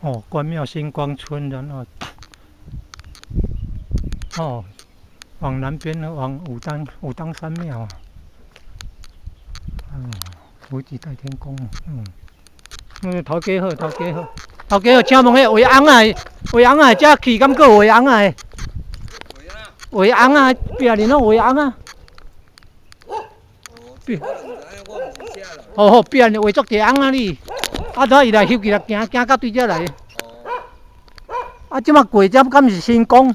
哦，关庙星光村，然后哦，往南边呢，往武当山庙啊，嗯，福吉代天宫，头家好，头家好，头家好，请问迄画翁遮去敢过画翁啊？画翁啊，壁面拢画翁啊。哦，壁面画足济翁啊你，怎伊来翕起来行到对遮来？即马过遮敢是新宫？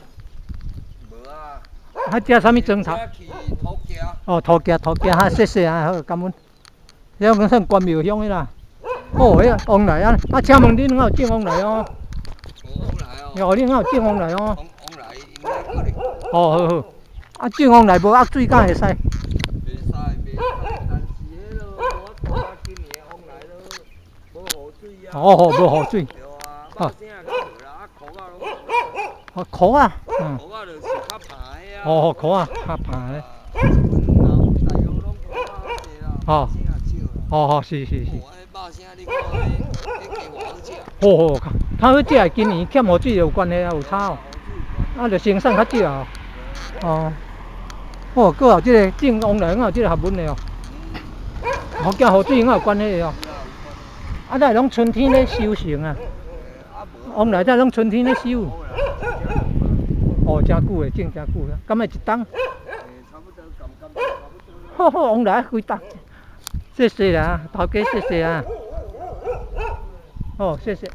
无啊。遮啥物砖头？土家，谢谢啊，好，感恩。遐个算关庙乡的啦。哦，迄往来啊，请问恁哪有正往来哦？无往来哦。哦，恁哪有正往来哦？往来应该可能。哦，好。正往来无压水敢会使？袂使，但是迄落无法度今年往来咯，无雨水啊。哦，无雨水。对啊，肉声也较无啦，裤仔拢。裤仔，裤仔就是较歹啊。裤仔较歹咧。哦，是。好，较好食，今年欠雨水有关系啊，有差哦。就生产较少哦。哦，佫有即个正往来，佫有即个学问的哦。好惊雨水，佫有关系的哦。这拢春天咧收成啊。往来这拢春天咧收。哦，真久的，种真久了，敢会一冬？差不多，好，往来几冬。谢谢啦，头家谢谢啊。哦，谢谢。